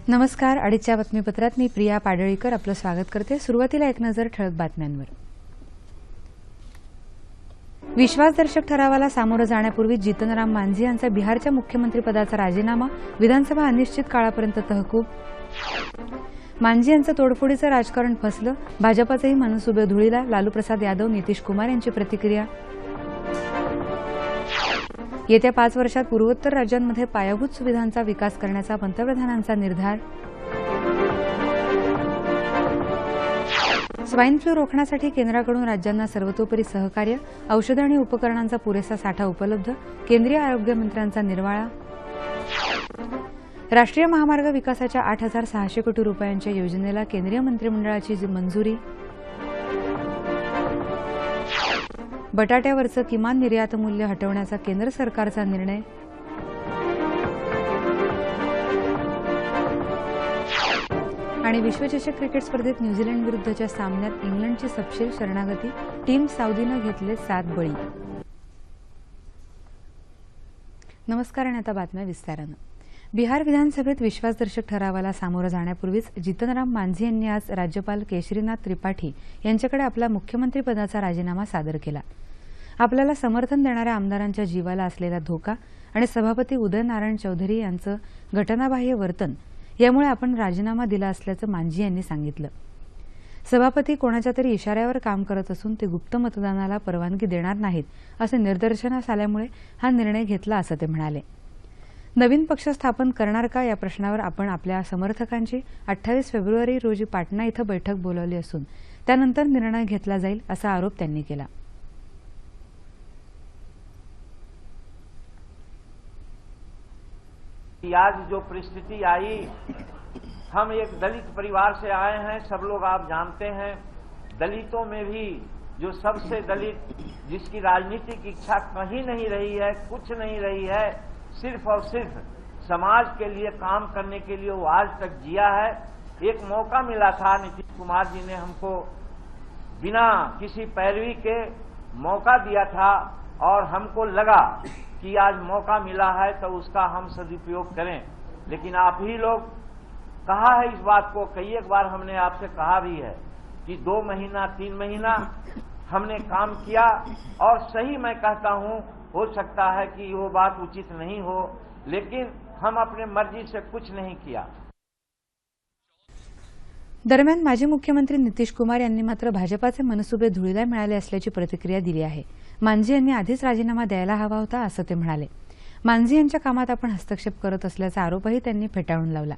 नमस्कार. अडीचच्या बातमीपत्रात मी प्रिया पाडळीकर आपलं स्वागत करते. सुरुवातीला एक नजर ठळक बातम्यांवर. विश्वासदर्शक ठरावाला सामोरं जाण्यापूर्वी जीतनराम मांझी यांचा बिहारच्या मुख्यमंत्रीपदाचा राजीनामा, विधानसभा अनिश्चित काळापर्यंत तहकूब. मांझी यांचं तोडफोडीचं राजकारण फसलं, भाजपाचेही मनसुबे धुळीला, लालू प्रसाद यादव, नितीश कुमार यांची प्रतिक्रिया. येत्या 5 वर्षात पूर्वोत्तर राज्यांमध्ये पायाभूत सुविधांचा विकास करण्याचा पंतप्रधानांचा निर्धार. स्वाईन फ्लू रोखण्यासाठी केंद्राकडून राज्यांना सर्वतोपरी सहकार्य, औषधं आणि उपकरणांचा पुरेसा साठा उपलब्ध, केंद्रीय आरोग्य मंत्र्यांचा निर्वाळा. राष्ट्रीय महामार्ग विकासाच्या 8,600 कोटी रुपयांच्या योजनेला केंद्रीय मंत्रिमंडळाची मंजुरी. बटाट्यावरचं किमान निर्यात मूल्य हटवण्याचा केंद्र सरकारचा निर्णय. आणि विश्वचषक क्रिकेट स्पर्धेत न्यूझीलंड विरुद्धच्या सामन्यात इंग्लंडची सपशेल शरणागती, टीम साऊदीनं घेतले 7 बळी. नमस्कार आणि आता बातम्या विस्तारानं. बिहार विधानसभेत विश्वासदर्शक ठरावाला सामोरं जाण्यापूर्वीच जीतनराम मांझी यांनी आज राज्यपाल केशरीनाथ त्रिपाठी यांच्याकडे आपला मुख्यमंत्रीपदाचा राजीनामा सादर केला. आपल्याला समर्थन देणाऱ्या आमदारांच्या जीवाला असलेला धोका आणि सभापती उदय नारायण चौधरी यांचं घटनाबाह्य वर्तन यामुळे आपण राजीनामा दिला असल्याचं मांझी यांनी सांगितलं. सभापती कोणाच्या तरी इशाऱ्यावर काम करत असून ते गुप्त मतदानाला परवानगी देणार नाहीत असं निदर्शनास आल्यामुळे हा निर्णय घेतला असं ते म्हणाले. नवीन पक्ष स्थापन करणार का या प्रश्नावर आपण आपल्या समर्थकांची 28 फेब्रुवारी रोजी पाटणा इथं बैठक बोलावली असून त्यानंतर निर्णय घेतला जाईल असा आरोप त्यांनी केला. आज जो परिस्थिति आई, हम एक दलित परिवार से आए हैं, सब लोग आप जानते हैं, दलितों में भी जो सबसे दलित जिसकी राजनीतिक इच्छा कहीं नहीं रही है, कुछ नहीं रही है, सिर्फ और सिर्फ समाज के लिए काम करने के लिए वो आज तक जिया है। एक मौका मिला था, नीतीश कुमार जी ने हमको बिना किसी पैरवी के मौका दिया था और हमको लगा कि आज मौका मिला है तो उसका हम सदुपयोग करें। लेकिन आप ही लोग कहा है इस बात को, कई एक बार हमने आपसे कहा भी है कि 2 महीना 3 महीना हमने काम किया और सही मैं कहता हूं, हो सकता है कि वो बात उचित नहीं हो, लेकिन हम अपने मर्जी से कुछ नहीं किया। दरम्यान माजी मुख्यमंत्री नितीश कुमार यांनी मात्र भाजपाचे मनसुबे धुळीला मिळाले असल्याची प्रतिक्रिया दिली आहे. मांझी यांनी आधीच राजीनामा द्यायला हवा होता असं ते म्हणाले. मांझी यांच्या कामात आपण हस्तक्षेप करत असल्याचा आरोपही त्यांनी फेटाळून लावला.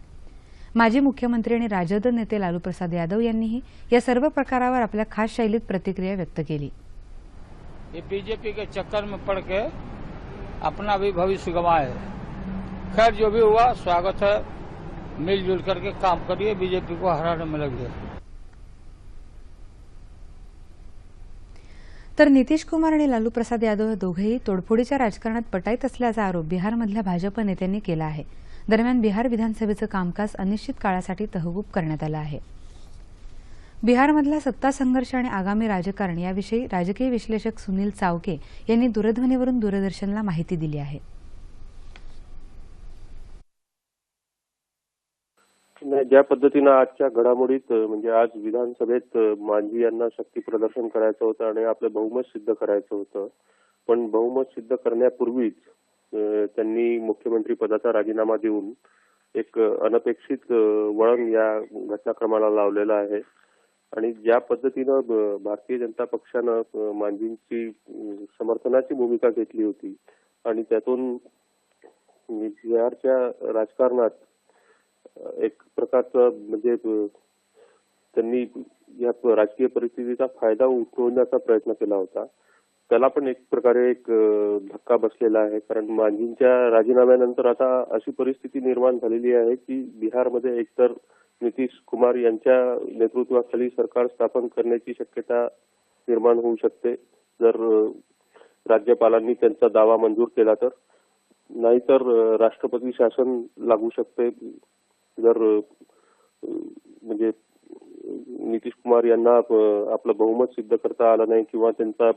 माजी मुख्यमंत्री आणि राजद नेते लालू प्रसाद यादव यांनीही या सर्व प्रकारावर आपल्या खास शैलीत प्रतिक्रिया व्यक्त केली. ये बीजेपी के चक्कर में पड़ के अपना भी भविष्य गंवाए। खैर जो भी हुआ स्वागत है, मिलजुल करके काम करिए, बीजेपी को हराने में लगिए। तर नितीश कुमार आणि लालू प्रसाद यादव हे दोघेही तोडफोडीच्या राजकारणात पटाईत असल्याचा आरोप बिहारमधल्या भाजप नेत्यांनी केला आहे. दरम्यान बिहार विधानसभेचं कामकाज अनिश्चित काळासाठी तहकूब करण्यात आलं आहे. बिहारमधला सत्ता संघर्ष आणि आगामी राजकारण याविषयी राजकीय विश्लेषक सुनील चावके यांनी दूरध्वनीवरून दूरदर्शनला माहिती दिली आहे. ज्या पद्धतीनं आजच्या घडामोडीत म्हणजे आज विधानसभेत मांझी यांना शक्ती प्रदर्शन करायचं होतं आणि आपलं बहुमत सिद्ध करायचं होतं, पण बहुमत सिद्ध करण्यापूर्वीच त्यांनी मुख्यमंत्री पदाचा राजीनामा देऊन एक अनपेक्षित वळण या घटनाक्रमाला लावलेलं आहे. आणि ज्या पद्धतीनं भारतीय जनता पक्षानं मांझींची समर्थनाची भूमिका घेतली होती आणि त्यातून बिहारच्या राजकारणात एक प्रकारचा म्हणजे त्यांनी या राजकीय परिस्थितीचा फायदा उठवण्याचा प्रयत्न केला होता, त्याला पण एक प्रकारे एक धक्का बसलेला आहे. कारण मांझींच्या राजीनाम्यानंतर आता अशी परिस्थिती निर्माण झालेली आहे की बिहारमध्ये एकतर नितीश कुमार यांच्या नेतृत्वाखाली सरकार स्थापन करण्याची शक्यता निर्माण होऊ शकते जर राज्यपालांनी त्यांचा दावा मंजूर केला तर, नाहीतर राष्ट्रपती शासन लागू शकते जर म्हणजे नितीश कुमार यांना आपलं बहुमत सिद्ध करता आलं नाही किंवा त्यांचा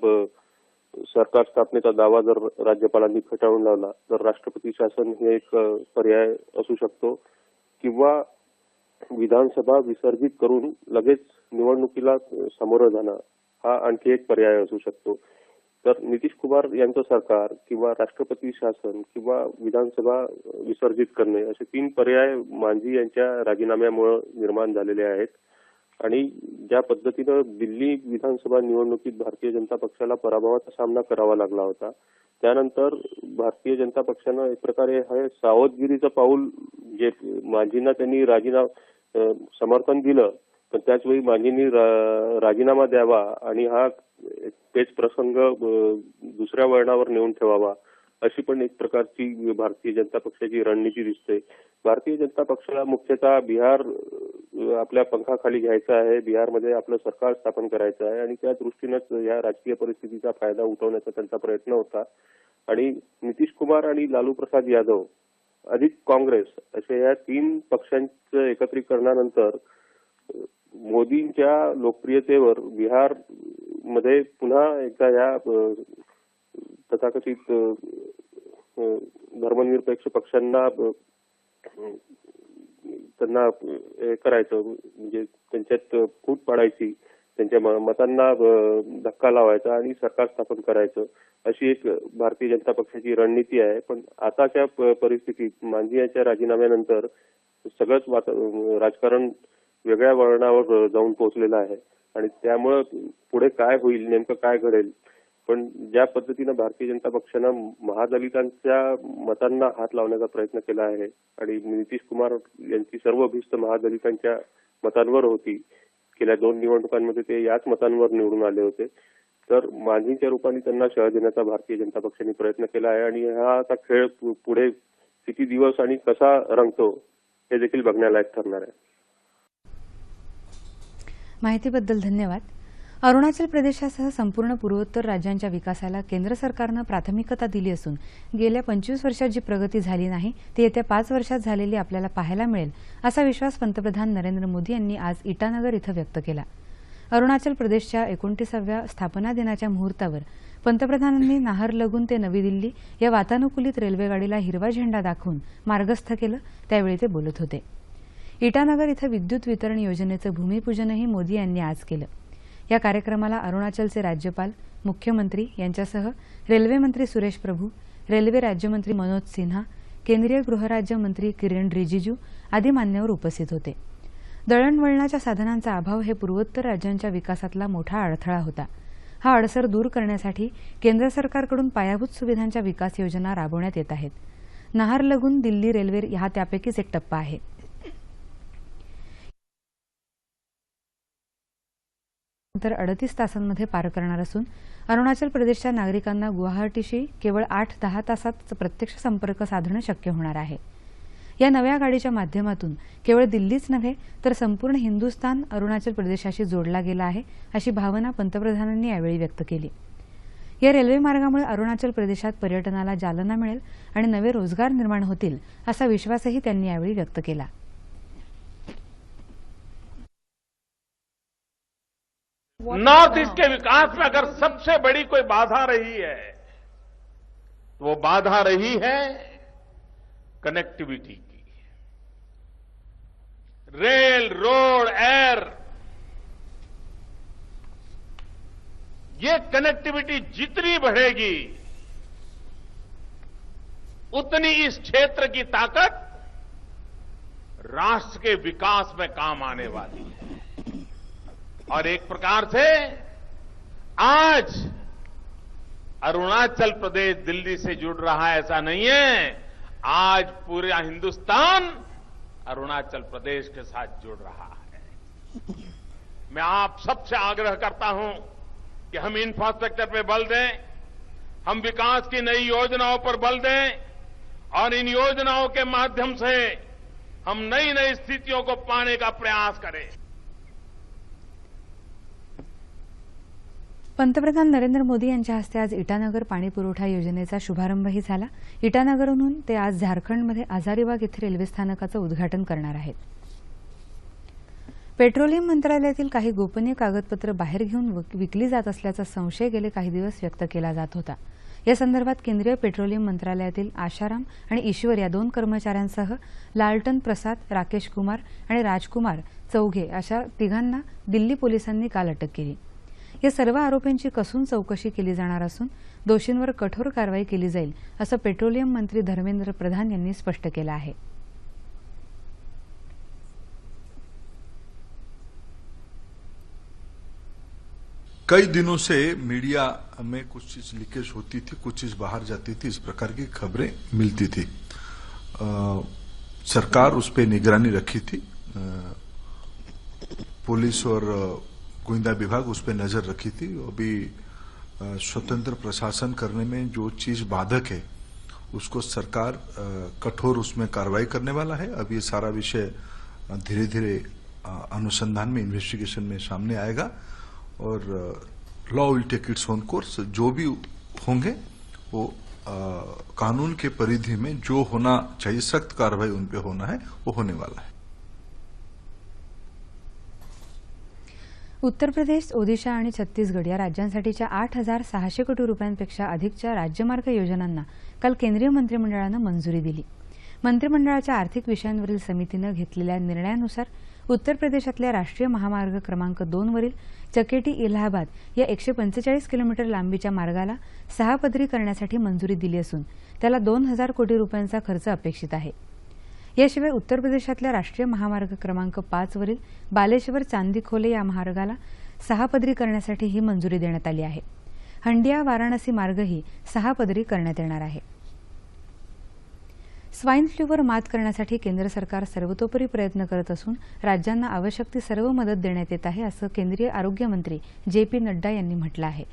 सरकार स्थापनेचा दावा जर राज्यपालांनी फेटाळून लावला तर राष्ट्रपती शासन हे एक पर्याय असू शकतो. किंवा विधानसभा विसर्जित करून लगेच निवडणुकीला सामोरं जाणं हा आणखी एक पर्याय असू शकतो. तर नितीश कुमार यांचं सरकार किंवा राष्ट्रपती शासन किंवा विधानसभा विसर्जित करणे असे 3 पर्याय मांझी यांच्या राजीनाम्यामुळे निर्माण झालेले आहेत. आणि ज्या पद्धतीनं दिल्ली विधानसभा निवडणुकीत भारतीय जनता पक्षाला पराभवाचा सामना करावा लागला होता, त्यानंतर भारतीय जनता पक्षानं एक प्रकारे हे सावधगिरीचं पाऊल जे मांझींना त्यांनी समर्थन दिलं, पण त्याचवेळी मांझींनी राजीनामा द्यावा आणि हा तेच प्रसंग दुसऱ्या वळणावर नेऊन ठेवावा अशी पण एक प्रकारची भारतीय जनता पक्षाची रणनीती दिसते. भारतीय जनता पक्षाला मुख्यतः बिहार आपल्या पंखाखाली घ्यायचं आहे, बिहारमध्ये आपलं सरकार स्थापन करायचं आहे आणि त्या दृष्टीनंच या राजकीय परिस्थितीचा फायदा उठवण्याचा त्यांचा प्रयत्न होता. आणि नितीश कुमार आणि लालू प्रसाद यादव अधिक काँग्रेस अशा या 3 पक्षांच्या एकत्रीकरणानंतर मोदींच्या लोकप्रियतेवर बिहार मध्ये पुन्हा एकदा या तथाकथित धर्मनिरपेक्ष पक्षांना त्यांना हे करायचं, म्हणजे त्यांच्यात फूट पाडायची, त्यांच्या मतांना धक्का लावायचा आणि सरकार स्थापन करायचं अशी एक भारतीय जनता पक्षाची रणनीती आहे. पण आताच्या परिस्थितीत मांझी यांच्या राजीनाम्यानंतर सगळंच राजकारण वेगळ्या वळणावर जाऊन पोहोचलेलं आहे आणि त्यामुळं पुढे काय होईल, नेमकं काय घडेल. पण ज्या पद्धतीनं भारतीय जनता पक्षानं महादलितांच्या मतांना हात लावण्याचा प्रयत्न केला आहे आणि नितीश कुमार यांची सर्व भिस्त महादलितांच्या मतांवर होती, गेल्या 2 निवडणुकांमध्ये ते याच मतांवर निवडून आले होते, तर मांझींच्या रूपाने त्यांना शह देण्याचा भारतीय जनता पक्षाने प्रयत्न केला आहे. आणि हा आता खेळ पुढे किती दिवस आणि कसा रंगतो हे देखील बघण्यालायक ठरणार आहे. माहितीबद्दल धन्यवाद. अरुणाचल प्रदेशासह संपूर्ण पूर्वोत्तर राज्यांच्या विकासाला केंद्र सरकारनं प्राथमिकता दिली असून गेल्या 25 वर्षात जी प्रगती झाली नाही ती येत्या 5 वर्षात झालेली आपल्याला पाहायला मिळेल असा विश्वास पंतप्रधान नरेंद्र मोदी यांनी आज इटानगर इथं व्यक्त केला. अरुणाचल प्रदेशच्या 29व्या स्थापना दिनाच्या मुहूर्तावर पंतप्रधानांनी नाहरलगुन ते नवी दिल्ली या वातानुकूलित रेल्वेगाडीला हिरवा झेंडा दाखवून मार्गस्थ केलं, त्यावेळी ते बोलत होते. इटानगर इथं विद्युत वितरण योजनेचं भूमिपूजनही मोदी यांनी आज केलं. या कार्यक्रमाला अरुणाचलचे राज्यपाल, मुख्यमंत्री यांच्यासह रेल्वे मंत्री सुरेश प्रभू, रेल्वे राज्यमंत्री मनोज सिन्हा, केंद्रीय गृहराज्य मंत्री किरण रिजिजू आदी मान्यवर उपस्थित होते. दळणवळणाच्या साधनांचा अभाव हे पूर्वोत्तर राज्यांच्या विकासातला मोठा अडथळा होता. हा अडसर दूर करण्यासाठी केंद्र सरकारकडून पायाभूत सुविधांच्या विकास योजना राबवण्यात येत आहेत. नाहरलगुन दिल्ली रेल्वे हा त्यापैकीच एक टप्पा आहे. नंतर 38 तासांमध्ये पार करणार असून अरुणाचल प्रदेशच्या नागरिकांना गुवाहाटीशी केवळ 8-10 तासात प्रत्यक्ष संपर्क साधणं शक्य होणार आहे. या नव्या गाडीच्या माध्यमातून केवळ दिल्लीच नव्हे तर संपूर्ण हिंदुस्थान अरुणाचल प्रदेशाशी जोडला गेला आहे अशी भावना पंतप्रधानांनी यावेळी व्यक्त केली. या रेल्वे मार्गामुळे अरुणाचल प्रदेशात पर्यटनाला चालना मिळेल आणि नवे रोजगार निर्माण होतील असा विश्वासही त्यांनी यावेळी व्यक्त केला. नॉर्थ ईस्ट के विकास में अगर सबसे बड़ी कोई बाधा रही है तो वो बाधा रही है कनेक्टिविटी की. रेल, रोड, एयर, ये कनेक्टिविटी जितनी बढ़ेगी उतनी इस क्षेत्र की ताकत राष्ट्र के विकास में काम आने वाली है. और एक प्रकार से आज अरुणाचल प्रदेश दिल्ली से जुड़ रहा है ऐसा नहीं है, आज पूरा हिंदुस्तान अरुणाचल प्रदेश के साथ जुड़ रहा है. मैं आप सबसे आग्रह करता हूं कि हम इंफ्रास्ट्रक्चर पे बल दें, हम विकास की नई योजनाओं पर बल दें और इन योजनाओं के माध्यम से हम नई नई स्थितियों को पाने का प्रयास करें. पंतप्रधान नरेंद्र मोदी यांच्या हस्ते आज इटानगर पाणी पुरवठा योजनेचा शुभारंभही झाला. इटानगरहून ते आज झारखंडमध्ये हजारीबाग इथे रेल्वे स्थानकाचं उद्घाटन करणार आहेत. पेट्रोलियम मंत्रालयातील काही गोपनीय कागदपत्र बाहेर घेऊन विकली जात असल्याचा संशय गेले काही दिवस व्यक्त केला जात होता. या संदर्भात केंद्रीय पेट्रोलियम मंत्रालयातील आशाराम आणि ईश्वर या 2 कर्मचाऱ्यांसह लालटन प्रसाद, राकेश कुमार आणि राजकुमार चौघे अशा 3 दिल्ली पोलिसांनी काल अटक केली. या सर्व आरोपींची कसून चौकशी केली जाणार असून दोषींवर कठोर कारवाई केली जाईल असं पेट्रोलियम मंत्री धर्मेंद्र प्रधान यांनी स्पष्ट केलं आहे. कई दिनों से मीडिया में कुछ चीज लीकेज होती थी, कुछ चीज बाहर जाती थी, इस प्रकार की खबरें मिलती थी. सरकार उस पर निगरानी रखी थी. पुलिस और गोविंदा विभाग उस पर नजर रखी थी. अभी स्वतंत्र प्रशासन करने में जो चीज बाधक है उसको सरकार कठोर उसमें कार्रवाई करने वाला है. अब ये सारा विषय धीरे धीरे अनुसंधान में, इन्वेस्टिगेशन में सामने आएगा और law will take its own course. जो भी होंगे वो कानून के परिधि में जो होना चाहिए, सख्त कार्रवाई उन पे होना है, वो होने वाला है. उत्तर प्रदेश, ओदिशा आणि छत्तीसगड या राज्यांसाठीच्या 8,600 कोटी रुपयांपेक्षा अधिकच्या राज्यमार्ग योजनांना काल केंद्रीय मंत्रिमंडळानं मंजुरी दिली. मंत्रिमंडळाच्या आर्थिक विषयांवरील समितीनं घेतलेल्या निर्णयानुसार उत्तर प्रदेशातल्या राष्ट्रीय महामार्ग क्रमांक 2 वरील चकेटी इलाहाबाद या 145 किलोमीटर लांबीच्या मार्गाला 6 पदरी करण्यासाठी मंजुरी दिली असून त्याला 2,000 कोटी रुपयांचा खर्च अपेक्षित आहे. याशिवाय उत्तर प्रदेशातल्या राष्ट्रीय महामार्ग क्रमांक 5 वरील बालेश्वर चांदीखोले या मार्गाला 6 पदरी करण्यासाठी ही मंजुरी देण्यात आली आहे. हंडिया वाराणसी मार्गही 6 पदरी करण्यात येणार आहे. स्वाईन फ्लूवर मात करण्यासाठी केंद्र सरकार सर्वतोपरी प्रयत्न करत असून राज्यांना आवश्यक ती सर्व मदत देण्यात येत आहे असं केंद्रीय आरोग्य मंत्री जे.पी. नड्डा यांनी म्हटलं आहे.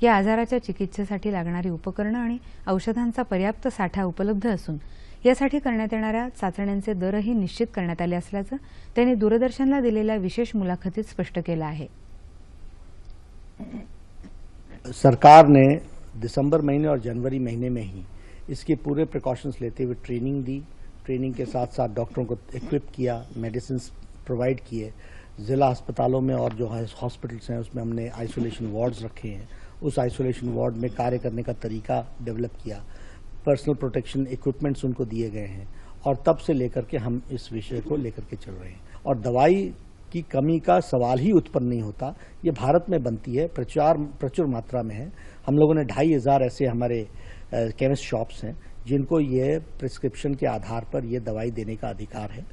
या आजाराच्या चिकित्सेसाठी लागणारी उपकरणं आणि औषधांचा पर्याप्त साठा उपलब्ध असून यासाठी करण्यात येणाऱ्या चाचण्यांचे दरही निश्चित करण्यात आले असल्याचं त्यांनी दूरदर्शनला दिलेल्या विशेष मुलाखतीत स्पष्ट केलं आहे. सरकार ने दिसंबर महीने और जनवरी महीने में ही इसके पूरे प्रिकॉशंस लेते हुए ट्रेनिंग दी. ट्रेनिंग के साथ साथ डॉक्टरों को इक्विप किया, मेडिसिन प्रोवाइड किए. जिला अस्पतालों में और जो हॉस्पिटल्स हैं उसमें हमने आइसोलेशन वार्ड्स रखे हैं. उस आइसोलेशन वार्ड में कार्य करने का तरीका डेवलप किया. पर्सनल प्रोटेक्शन इक्विपमेंट्स उनको दिए गए हैं और तब से लेकर के हम इस विषय को लेकर के चल रहे हैं. और दवाई की कमी का सवाल ही उत्पन्न नहीं होता. ये भारत में बनती है, प्रचुर मात्रा में है. हम लोगों ने 2,500 ऐसे हमारे केमिस्ट शॉप्स हैं जिनको ये प्रिस्क्रिप्शन के आधार पर ये दवाई देने का अधिकार है.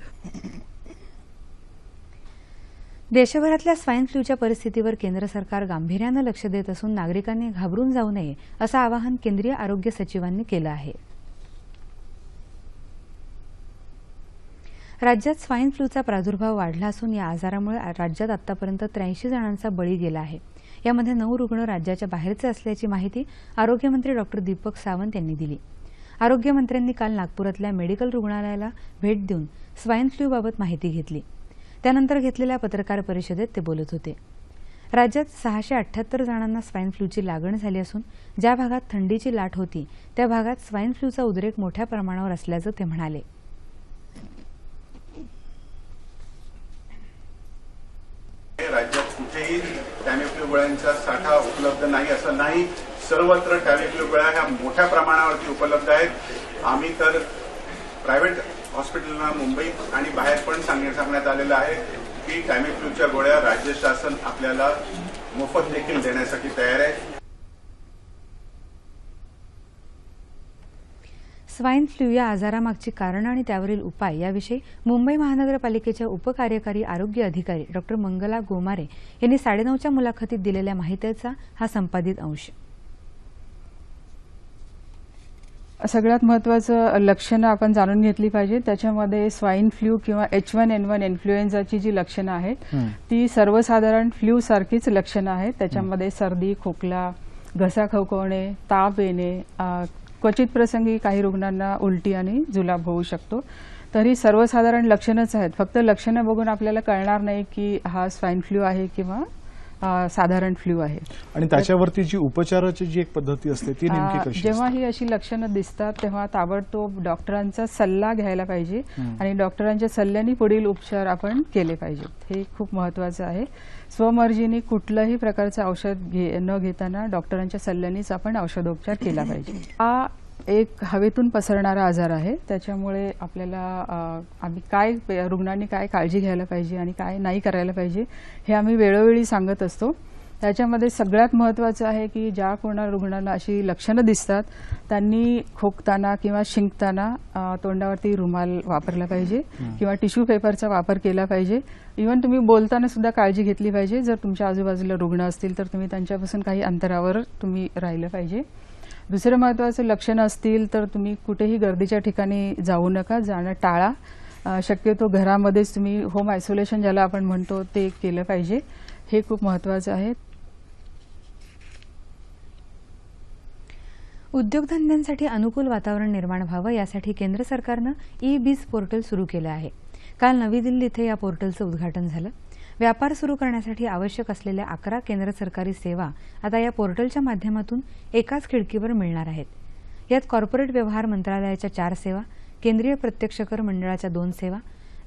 देशभरातल्या स्वाईन फ्लूच्या परिस्थितीवर केंद्र सरकार गांभीर्यानं लक्ष देत असून नागरिकांनी घाबरून जाऊ नये असं आवाहन केंद्रीय आरोग्य सचिवांनी केलं आहे. राज्यात स्वाईन फ्लूचा प्रादुर्भाव वाढला असून या आजारामुळे राज्यात आतापर्यंत 83 जणांचा बळी गेला आहे. यामध्ये 9 रुग्ण राज्याच्या बाहेरचे असल्याची माहिती आरोग्यमंत्री डॉक्टर दीपक सावंत यांनी दिली. आरोग्यमंत्र्यांनी काल नागपुरातल्या मेडिकल रुग्णालयाला भेट देऊन स्वाईन फ्लूबाबत माहिती घेतली. त्यानंतर घेतलेल्या पत्रकार परिषदेत ते बोलत होते. राज्यात 678 जणांना स्वाईन फ्लूची लागण झाली असून ज्या भागात थंडीची लाट होती त्या भागात स्वाईन फ्लूचा उद्रेक मोठ्या प्रमाणावर असल्याचं ते म्हणाले. राज्यात कुठेही टॅमीफ्लू गोळ्यांचा साठा उपलब्ध नाही असं नाही. सर्वत्र टॅमीफ्लू गोळ्या ह्या मोठ्या प्रमाणावरती उपलब्ध आहेत. आम्ही तर प्रायव्हेट हॉस्पिटलना मुंबईत आणि बाहेर पण सांगण्यात आलेलं आहे की टॅमीफ्लूच्या गोळ्या राज्य शासन आपल्याला मोफत देखील देण्यासाठी तयार आहे. स्वाईन फ्लू या आजारामागची कारणं आणि त्यावरील उपाय याविषयी मुंबई महानगरपालिकेच्या उपकार्यकारी आरोग्य अधिकारी डॉक्टर मंगला गोमारे यांनी 9:30च्या मुलाखतीत दिलेल्या माहितीचा हा संपादित अंश. सगळ्यात महत्त्वाचं लक्षणं आपण जाणून घेतली पाहिजे. त्याच्यामध्ये स्वाईन फ्लू किंवा H1N1 इन्फ्लुएन्झाची जी लक्षणं आहेत ती सर्वसाधारण फ्लू सारखीच लक्षणं आहेत. त्याच्यामध्ये सर्दी, खोकला, घसा खवखवणे, ताप येणे, क्वचित प्रसंगी काही रुग्णांना उलटी आणि जुलाब होऊ शकतो. तरी सर्वसाधारण लक्षणच आहेत. फक्त लक्षणं बघून आपल्याला कळणार नाही की हा स्वाईन फ्लू आहे किंवा साधारण फ्लू आहे. आणि त्याच्यावरती जी उपचाराची जी एक पद्धती असते ती नेमकी कशी जेव्हा ही अशी लक्षणं दिसतात तेव्हा ताबडतोब डॉक्टरांचा सल्ला घ्यायला पाहिजे आणि डॉक्टरांच्या सल्ल्याने पुढील उपचार आपण केले पाहिजेत. हे खूप महत्त्वाचं आहे. स्वमर्जीने कुठलंही प्रकारचं औषध न घेताना डॉक्टरांच्या सल्ल्यानेच आपण औषधोपचार केला पाहिजे. हा एक हवेतून पसरणारा आजार आहे. त्याच्यामुळे आपल्याला आम्ही रुग्णांनी काय काळजी घ्यायला पाहिजे आणि काय नाही करायला पाहिजे हे आम्ही वेळोवेळी सांगत असतो. त्याच्यामध्ये सगळ्यात महत्त्वाचं आहे की ज्या कोणा रुग्णांना अशी लक्षणं दिसतात त्यांनी खोकताना किंवा शिंकताना तोंडावरती रुमाल वापरला पाहिजे किंवा टिश्यू पेपरचा वापर केला पाहिजे. इव्हन तुम्ही बोलताना सुद्धा काळजी घेतली पाहिजे. जर तुमच्या आजूबाजूला रुग्ण असतील तर तुम्ही त्यांच्यापासून काही अंतरावर तुम्ही राहिलं पाहिजे. दुसरं महत्त्वाचं लक्षणं असतील तर तुम्ही कुठेही गर्दीच्या ठिकाणी जाऊ नका, जाणं टाळा. शक्यतो घरामध्येच तुम्ही होम आयसोलेशन ज्याला आपण म्हणतो ते केलं पाहिजे. हे खूप महत्त्वाचं आहे. उद्योगधंद्यांसाठी अनुकूल वातावरण निर्माण व्हावं यासाठी केंद्र सरकारनं ई-बीज पोर्टल सुरू केलं आहे. काल नवी दिल्ली इथे या पोर्टलचं उद्घाटन झालं. व्यापार सुरू करण्यासाठी आवश्यक असलेल्या 11 केंद्र सरकारी सेवा आता या पोर्टलच्या माध्यमातून एकाच खिडकीवर मिळणार आहेत. यात कॉर्पोरेट व्यवहार मंत्रालयाच्या 4 सेवा, केंद्रीय प्रत्यक्ष कर मंडळाच्या 2 सेवा,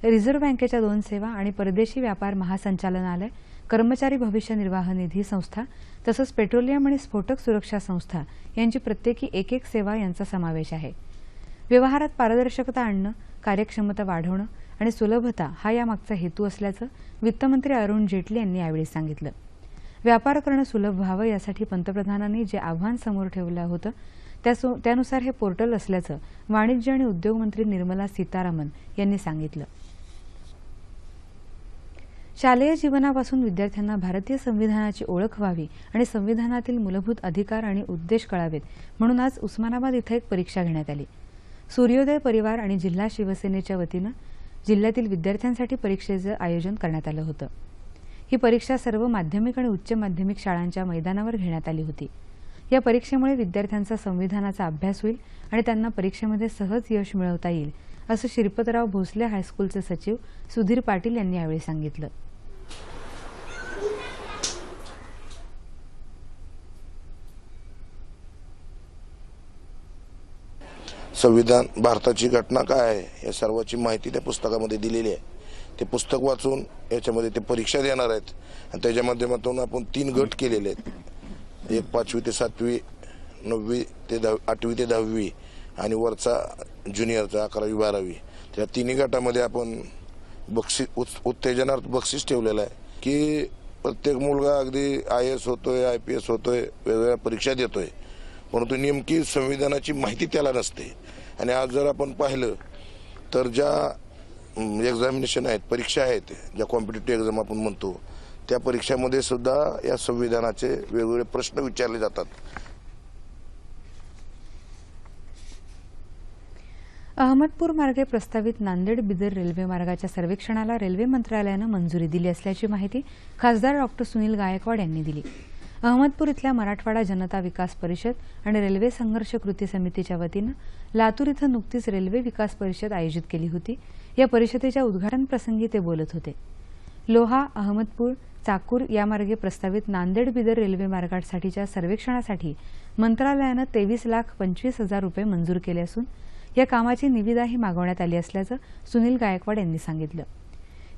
रिझर्व्ह बँकेच्या 2 सेवा आणि परदेशी व्यापार महासंचालनालय, कर्मचारी भविष्य निर्वाह निधी संस्था तसंच पेट्रोलियम आणि स्फोटक सुरक्षा संस्था यांची प्रत्येकी एक सेवा यांचा समावेश आहे. व्यवहारात पारदर्शकता आणणं, कार्यक्षमता वाढवणं आणि सुलभता हा यामागचा हेतू असल्याचं वित्तमंत्री अरुण जेटली यांनी यावेळी सांगितलं. व्यापार करणं सुलभ व्हावं यासाठी पंतप्रधानांनी जे आव्हान समोर ठेवलं होतं त्यानुसार हे पोर्टल असल्याचं वाणिज्य आणि उद्योग मंत्री निर्मला सीतारामन यांनी सांगितलं. शालेय जीवनापासून विद्यार्थ्यांना भारतीय संविधानाची ओळख व्हावी आणि संविधानातील मूलभूत अधिकार आणि उद्देश कळावेत म्हणून आज उस्मानाबाद इथं एक परीक्षा घेण्यात आली. सूर्योदय परिवार आणि जिल्हा शिवसेनेच्या वतीनं जिल्ह्यातील विद्यार्थ्यांसाठी परीक्षेचं आयोजन करण्यात आलं होतं. ही परीक्षा सर्व माध्यमिक आणि उच्च माध्यमिक शाळांच्या मैदानावर घेण्यात आली होती. या परीक्षेमुळे विद्यार्थ्यांचा संविधानाचा अभ्यास होईल आणि त्यांना परीक्षेमध्ये सहज यश मिळवता येईल असं श्रीपतराव भोसले हायस्कूलचे सचिव सुधीर पाटील यांनी यावेळी सांगितलं. संविधान, भारताची घटना काय आहे या सर्वाची माहिती त्या पुस्तकामध्ये दिलेली आहे. ते पुस्तक वाचून याच्यामध्ये ते परीक्षा देणार आहेत आणि त्याच्या माध्यमातून आपण 3 गट केलेले आहेत. एक 5वी ते 7वी, 9वी ते 8वी ते 10वी आणि वरचा ज्युनियरचा 11वी 12वी. त्या 3 गटामध्ये आपण उत्तेजनार्थ बक्षीस ठेवलेलं आहे की प्रत्येक मुलगा अगदी IAS होतोय, IPS होतोय, वेगवेगळ्या परीक्षा देतोय, परंतु नेमकी संविधानाची माहिती त्याला नसते. आणि आज जर आपण पाहिलं तर ज्या एक्झामिनेशन आहेत, परीक्षा आहेत, ज्या कॉम्पिटिटिव्ह एक्झाम आपण म्हणतो त्या परीक्षामध्ये सुद्धा या संविधानाचे वेगवेगळे प्रश्न विचारले जातात. अहमदपूर मार्गे प्रस्तावित नांदेड बिदर रेल्वे मार्गाच्या सर्वेक्षणाला रेल्वे मंत्रालयानं मंजुरी दिली असल्याची माहिती खासदार डॉ. सुनील गायकवाड यांनी दिली. अहमदपूर इथल्या मराठवाडा जनता विकास परिषद आणि रेल्वे संघर्ष कृती समितीच्या वतीनं लातूर इथं नुकतीच रेल्वे विकास परिषद आयोजित केली होती. या परिषदेच्या उद्घाटन प्रसंगी ते बोलत होते. लोहा, अहमदपूर, चाकूर या मार्गे प्रस्तावित नांदेड बिदर रेल्वे मार्गासाठीच्या सर्वेक्षणासाठी मंत्रालयानं 23,25,000 रुपये मंजूर केले असून या कामाची निविदाही मागवण्यात आली असल्याचं सुनील गायकवाड यांनी सांगितलं.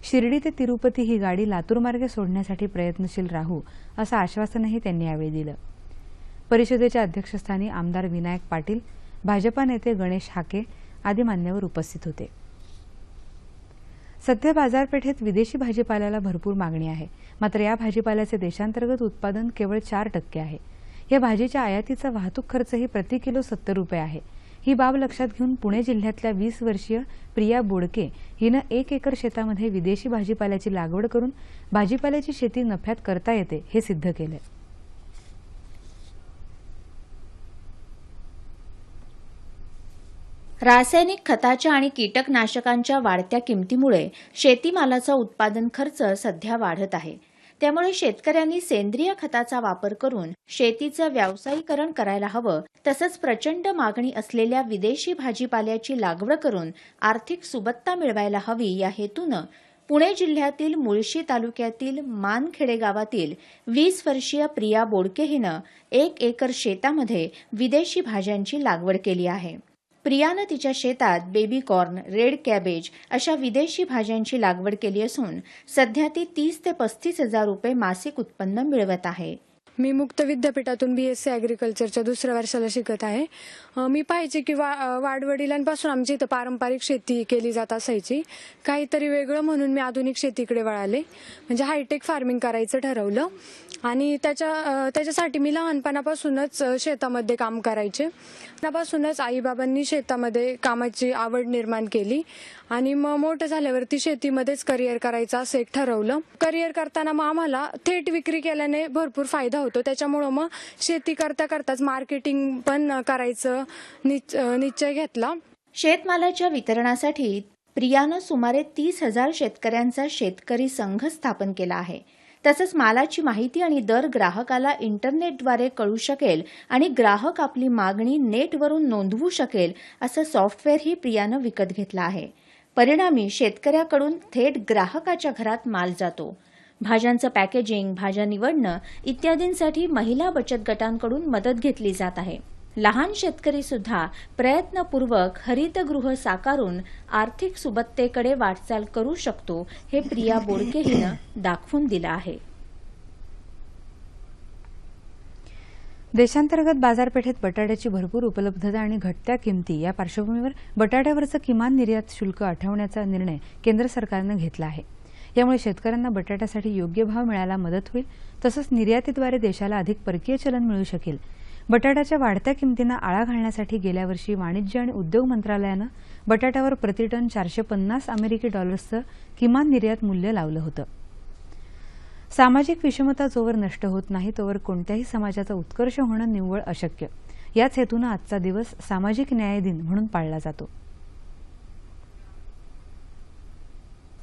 शिर्डी ते तिरुपती ही गाडी लातूर मार्गे सोडण्यासाठी प्रयत्नशील राहू असं आश्वासनही त्यांनी यावेळी दिलं. परिषदेच्या अध्यक्षस्थानी आमदार विनायक पाटील, भाजपा नेते गणेश हाके आदी मान्यवर उपस्थित होते. सध्या बाजारपेठेत विदेशी भाजीपाल्याला भरपूर मागणी आहे. मात्र या भाजीपाल्याचे देशांतर्गत उत्पादन केवळ 4% आहे. या भाजीच्या आयातीचा वाहतूक खर्चही प्रति किलो 70 रुपये आहे. ही बाब लक्षात घेऊन पुणे जिल्ह्यातल्या 20 वर्षीय प्रिया बोडके हिनं 1 एकर शेतामध्ये विदेशी भाजीपाल्याची लागवड करून भाजीपाल्याची शेती नफ्यात करता येते हे सिद्ध केलंय. रासायनिक खताच्या आणि कीटकनाशकांच्या वाढत्या किमतीमुळे शेतीमालाचा उत्पादन खर्च सध्या वाढत आहे. त्यामुळे शेतकऱ्यांनी सेंद्रिय खताचा वापर करून शेतीचं व्यावसायीकरण करायला हवं. तसंच प्रचंड मागणी असलेल्या विदेशी भाजीपाल्याची लागवड करून आर्थिक सुबत्ता मिळवायला हवी या हेतूनं पुणे जिल्ह्यातील मुळशी तालुक्यातील मानखेडे गावातील 20 वर्षीय प्रिया बोडके हिनं 1 एकर शेतामध्ये विदेशी भाज्यांची लागवड केली आहे. प्रियानं तिच्या शेतात बेबी कॉर्न, रेड कॅबेज अशा विदेशी भाज्यांची लागवड केली असून सध्या ती 30 ते 35 हजार रुपये मासिक उत्पन्न मिळवत आहे. मी मुक्त विद्यापीठातून BSc ॲग्रिकल्चरच्या 2ऱ्या वर्षाला शिकत आहे. मी पाहिजे की वाडवडिलांपासून आमची इथं पारंपरिक शेती केली जात असायची. काहीतरी वेगळं म्हणून मी आधुनिक शेतीकडे वळाले. म्हणजे हायटेक फार्मिंग करायचं ठरवलं आणि त्याच्यासाठी मी लहानपणापासूनच शेतामध्ये काम करायचे. त्यापासूनच आईबाबांनी शेतामध्ये कामाची आवड निर्माण केली आणि मग मोठं झाल्यावरती शेतीमध्येच करिअर करायचं असं एक ठरवलं. करिअर करताना मग आम्हाला थेट विक्री केल्याने भरपूर फायदा होतो. त्याच्यामुळं मग शेती करता करताच मार्केटिंग पण करायचं निश्चय घेतला. शेतमालाच्या वितरणासाठी प्रियानं सुमारे 30,000 शेतकऱ्यांचा शेतकरी संघ स्थापन केला आहे. तसंच मालाची माहिती आणि दर ग्राहकाला इंटरनेटद्वारे कळू शकेल आणि ग्राहक आपली मागणी नेटवरून नोंदवू शकेल असं सॉफ्टवेअरही प्रियानं विकत घेतलं आहे. परिणामी शेतकऱ्याकडून थेट ग्राहकाच्या घरात माल जातो. भाज्यांचं पॅकेजिंग, भाज्या निवडणं इत्यादींसाठी महिला बचत गटांकडून मदत घेतली जात आहे. लहान शेतकरी सुद्धा प्रयत्नपूर्वक हरितगृह साकारून आर्थिक सुबत्तेकडे वाटचाल करू शकतो हे प्रिया बोडके हिनं दाखवून दिलं आहे. देशांतर्गत बाजारपेठेत बटाट्याची भरपूर उपलब्धता आणि घटत्या किमती या पार्श्वभूमीवर बटाट्यावरचं किमान निर्यात शुल्क आठवण्याचा निर्णय केंद्र सरकारनं घेतला आहे. यामुळे शेतकऱ्यांना बटाट्यासाठी योग्य भाव मिळायला मदत होईल. तसंच निर्यातीद्वारे देशाला अधिक परकीय चलन मिळू शकेल. बटाट्याच्या वाढत्या किमतींना आळा घालण्यासाठी गेल्या वर्षी वाणिज्य आणि उद्योग मंत्रालयानं बटाट्यावर प्रतिटन $450 किमान निर्यात मूल्य लावलं होतं. सामाजिक विषमता जोवर नष्ट होत नाही तोवर कोणत्याही समाजाचा उत्कर्ष होणं निव्वळ अशक्य. याच हेतूनं आजचा दिवस सामाजिक न्याय दिन म्हणून पाळला जातो.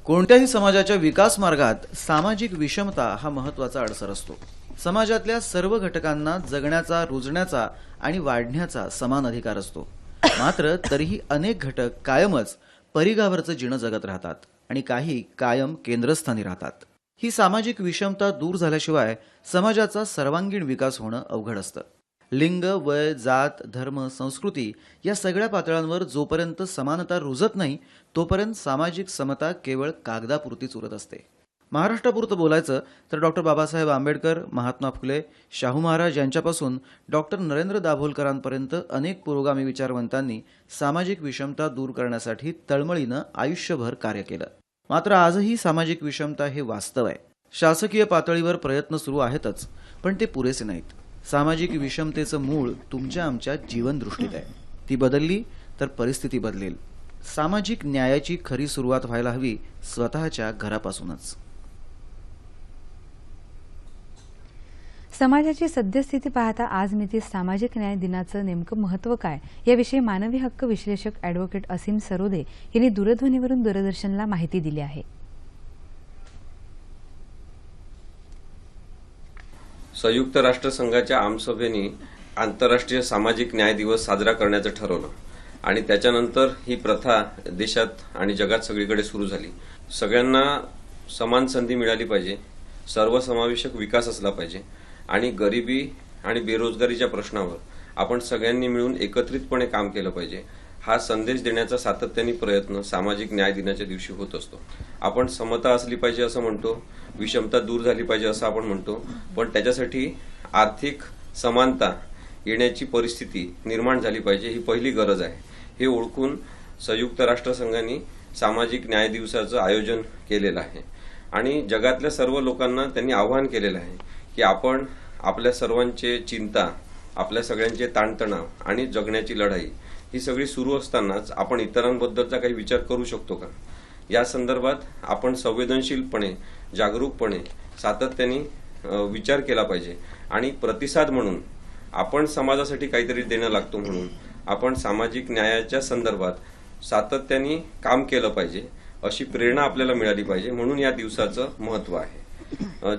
कोणत्याही समाजाच्या विकास मार्गात सामाजिक विषमता हा महत्वाचा अडसर असतो. समाजातल्या सर्व घटकांना जगण्याचा, रुजण्याचा आणि वाढण्याचा समान अधिकार असतो. मात्र तरीही अनेक घटक कायमच परिघावरचं जिणं जगत राहतात आणि काही कायम केंद्रस्थानी राहतात. ही सामाजिक विषमता दूर झाल्याशिवाय समाजाचा सर्वांगीण विकास होणं अवघड असतं. लिंग, वय, जात, धर्म, संस्कृती या सगळ्या पातळ्यांवर जोपर्यंत समानता रुजत नाही तोपर्यंत सामाजिक समता केवळ कागदापुरतीच उरत असते. महाराष्ट्रापुरतं बोलायचं तर डॉक्टर बाबासाहेब आंबेडकर, महात्मा फुले, शाहू महाराज यांच्यापासून डॉक्टर नरेंद्र दाभोलकरांपर्यंत अनेक पुरोगामी विचारवंतांनी सामाजिक विषमता दूर करण्यासाठी तळमळीनं आयुष्यभर कार्य केलं. मात्र आजही सामाजिक विषमता हे वास्तव आहे. शासकीय पातळीवर प्रयत्न सुरू आहेतच, पण ते पुरेसे नाहीत. सामाजिक विषमतेचं मूळ तुमच्या आमच्या जीवनदृष्टीत आहे. ती बदलली तर परिस्थिती बदलेल. सामाजिक न्यायाची खरी सुरुवात व्हायला हवी स्वतःच्या घरापासूनच. समाजाची सद्यस्थिती पाहता आज मितीस सामाजिक न्याय दिनाचं नेमकं महत्त्व काय याविषयी मानवी हक्क विश्लेषक ॲडव्होकेट असीम सरोदे यांनी दूरध्वनीवरून दूरदर्शनला माहिती दिली आहे. संयुक्त राष्ट्रसंघाच्या आमसभेने आंतरराष्ट्रीय सामाजिक न्याय दिवस साजरा करण्याचं ठरवलं आणि त्याच्यानंतर ही प्रथा देशात आणि जगात सगळीकडे सुरू झाली. सगळ्यांना समान संधी मिळाली पाहिजे, सर्वसमावेशक विकास असला पाहिजे आणि गरिबी आणि बेरोजगारीच्या प्रश्नावर आपण सगळ्यांनी मिळून एकत्रितपणे काम केलं पाहिजे. हा संदेश देण्याचा सातत्याने प्रयत्न सामाजिक न्याय दिनाच्या दिवशी होत असतो. आपण समता असली पाहिजे असं म्हणतो, विषमता दूर झाली पाहिजे असं आपण म्हणतो, पण त्याच्यासाठी आर्थिक समानता येण्याची परिस्थिती निर्माण झाली पाहिजे, ही पहिली गरज आहे. हे ओळखून संयुक्त राष्ट्रसंघाने सामाजिक न्याय दिवसाचं आयोजन केलेलं आहे आणि जगातल्या सर्व लोकांना त्यांनी आवाहन केलेलं आहे की आपण आपल्या सर्वांचे चिंता, आपल्या सगळ्यांचे ताणतणाव आणि जगण्याची लढाई ही सगळी सुरू असतानाच आपण इतरांबद्दलचा काही विचार करू शकतो का, या संदर्भात आपण संवेदनशीलपणे, जागरूकपणे, सातत्याने विचार केला पाहिजे आणि प्रतिसाद म्हणून आपण समाजासाठी काहीतरी देणं लागतो म्हणून आपण सामाजिक न्यायाच्या संदर्भात सातत्याने काम केलं पाहिजे, अशी प्रेरणा आपल्याला मिळाली पाहिजे. म्हणून या दिवसाचं महत्त्व आहे.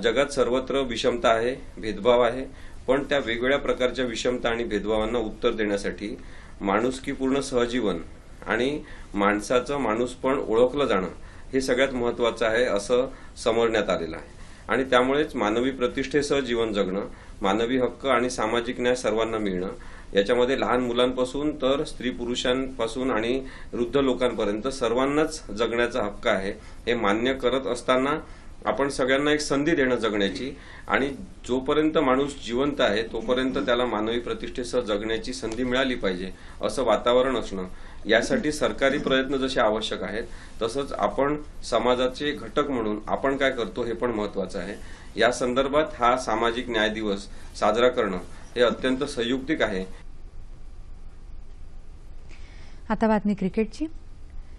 जगात सर्वत्र विषमता आहे, भेदभाव आहे, पण त्या वेगवेगळ्या प्रकारच्या विषमता आणि भेदभावांना उत्तर देण्यासाठी माणुसकीपूर्ण सहजीवन आणि माणसाचं माणूसपण ओळखलं जाणं हे सगळ्यात महत्वाचं आहे असं समजण्यात आलेलं आहे. आणि त्यामुळेच मानवी प्रतिष्ठेसह जीवन जगणं, मानवी हक्क आणि सामाजिक न्याय सर्वांना मिळणं, याच्यामध्ये लहान मुलांपासून तर स्त्री पुरुषांपासून आणि वृद्ध लोकांपर्यंत सर्वांनाच जगण्याचा हक्क आहे हे मान्य करत असताना आपण सगळ्यांना एक संधी देणं जगण्याची, आणि जोपर्यंत माणूस जिवंत आहे तोपर्यंत त्याला मानवी प्रतिष्ठेसह जगण्याची संधी मिळाली पाहिजे असं वातावरण असणं, यासाठी सरकारी प्रयत्न जसे आवश्यक आहेत तसंच आपण समाजाचे घटक म्हणून आपण काय करतो हे पण महत्वाचं आहे. या संदर्भात हा सामाजिक न्याय दिवस साजरा करणं हे अत्यंत संयुक्तिक आहे. आता बातमी क्रिकेटची.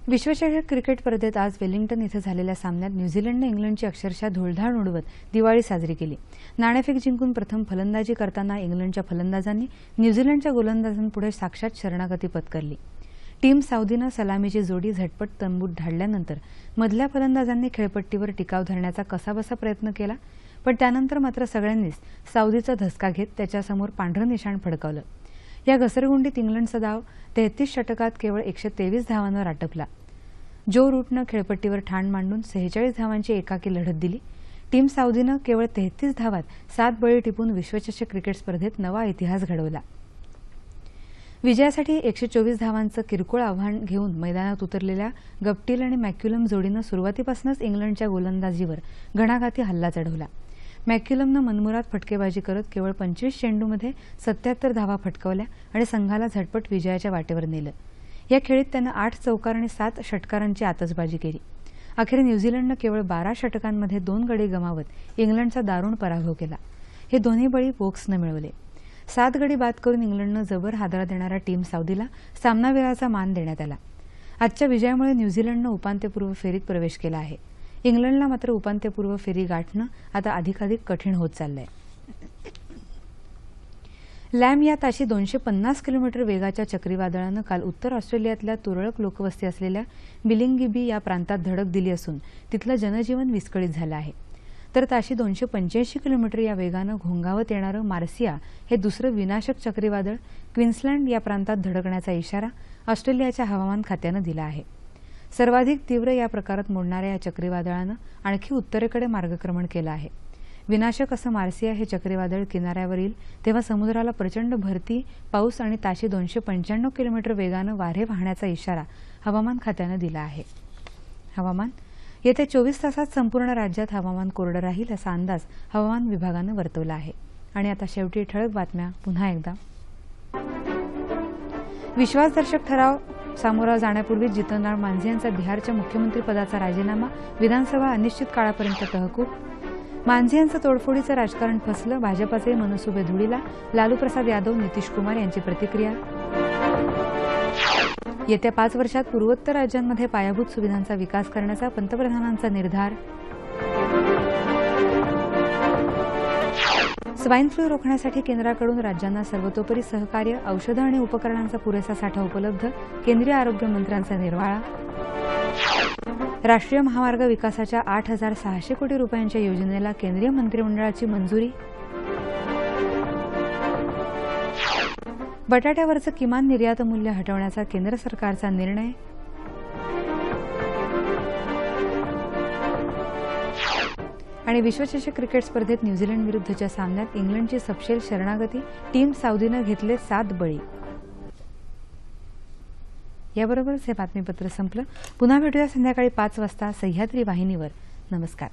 विश्वचषक क्रिकेट स्पर्धेत आज वेलिंग्टन इथं झालेल्या सामन्यात न्यूझीलंडने इंग्लंडची अक्षरशः धुळधाळ उडवत दिवाळी साजरी केली. नाणेफेक जिंकून प्रथम फलंदाजी करताना इंग्लंडच्या फलंदाजांनी न्यूझीलंडच्या गोलंदाजांपुढे साक्षात शरणागती पत्करली. टीम साऊदीनं सलामीची जोडी झटपट तंबूत धाडल्यानंतर मधल्या फलंदाजांनी खेळपट्टीवर टिकाव धरण्याचा कसाबसा प्रयत्न केला, पण त्यानंतर मात्र सगळ्यांनीच साऊदीचा धसका घेत त्याच्यासमोर पांढरं निशाण फडकावलं. या घसरगुंडीत इंग्लंडचा डाव 33 षटकात केवळ 123 धावांवर आटपला. जो रूटनं खेळपट्टीवर ठाण मांडून 46 धावांची एकाकी लढत दिली. टीम साऊदीनं केवळ 33 धावात 7 बळी टिपून विश्वचषक क्रिकेट स्पर्धेत नवा इतिहास घडवला. विजयासाठी 124 धावांचं किरकोळ आव्हान घेऊन मैदानात उतरलेल्या गप्टिल आणि मॅक्युलम जोडीनं सुरुवातीपासूनच इंग्लंडच्या गोलंदाजीवर घणाघाती हल्ला चढवला. मॅक्युलमनं मनमुराद फटकेबाजी करत केवळ 25 चेंडूमध्ये 77 धावा फटकावल्या आणि संघाला झटपट विजयाच्या वाटेवर नेलं. या खेळीत त्यानं 8 चौकार आणि 7 षटकारांची आतषबाजी केली. अखेर न्यूझीलंडनं केवळ 12 षटकांमध्ये 2 गडी गमावत इंग्लंडचा दारुण पराभव केला. हे दोन्ही बळी वोक्सनं मिळवले. 7 गडी बाद करून इंग्लंडनं जबर हादरा देणाऱ्या टीम साऊदीला सामनावीराचा मान देण्यात आला. आजच्या विजयामुळे न्यूझीलंडनं उपांत्यपूर्व फेरीत प्रवेश केला आहे. इंग्लंडला मात्र उपांत्यपूर्व फेरी गाठणं आता अधिकाधिक कठीण होत चाललंय. लॅम या ताशी 250 किलोमीटर वेगाच्या चक्रीवादळानं काल उत्तर ऑस्ट्रेलियातल्या तुरळक लोकवस्ती असलेल्या बिलिंगिबी या प्रांतात धडक दिली असून तिथलं जनजीवन विस्कळीत झालं आहे. तर ताशी 285 किलोमीटर या वेगानं घोंगावत येणारं मार्सिया हे दुसरं विनाशक चक्रीवादळ क्वीन्सलँड या प्रांतात धडकण्याचा इशारा ऑस्ट्रेलियाच्या हवामान खात्यानं दिला आहे. सर्वाधिक तीव्र या प्रकारात मोडणाऱ्या या चक्रीवादळानं आणखी उत्तरेकडे मार्गक्रमण केलं आहे. विनाशक असं मार्सिया हे चक्रीवादळ किनाऱ्यावर येईल तेव्हा समुद्राला प्रचंड भरती, पाऊस आणि ताशी 295 किलोमीटर वेगानं वारे वाहण्याचा इशारा हवामान खात्यानं दिला आहे. हवामान. येत्या 24 तासात संपूर्ण राज्यात हवामान कोरडं राहील असा अंदाज हवामान विभागानं वर्तवला आहे. आणि आता शेवटी ठळक बातम्या पुन्हा एकदा. विश्वासदर्शक ठराव सामोरा जाण्यापूर्वी जितनराम मांझी यांचा बिहारच्या मुख्यमंत्रीपदाचा राजीनामा, विधानसभा अनिश्चित काळापर्यंत तहकूब. मांझी यांचं तोडफोडीचं राजकारण फसलं, भाजपाचे मनसुबे धुळीला, लालू प्रसाद यादव, नितीश कुमार यांची प्रतिक्रिया. येत्या 5 वर्षात पूर्वोत्तर राज्यांमध्ये पायाभूत सुविधांचा विकास करण्याचा पंतप्रधानांचा निर्धार. स्वाईन फ्लू रोखण्यासाठी केंद्राकडून राज्यांना सर्वतोपरी सहकार्य, औषधं आणि उपकरणांचा पुरेसा साठा उपलब्ध, केंद्रीय आरोग्य मंत्र्यांचा निर्वाळा. राष्ट्रीय महामार्ग विकासाच्या 8,600 कोटी रुपयांच्या योजनेला केंद्रीय मंत्रिमंडळाची मंजुरी. बटाट्यावरचं किमान निर्यात मूल्य हटवण्याचा केंद्र सरकारचा निर्णय. आणि विश्वचषक क्रिकेट स्पर्धेत न्यूझीलंड विरुद्धच्या सामन्यात इंग्लंडची सपशेल शरणागती, टीम साऊदीनं घेतले 7 बळी. याबरोबरच हे बातमीपत्र संपलं. पुन्हा भेटूया संध्याकाळी 5 वाजता सह्याद्री वाहिनीवर. नमस्कार.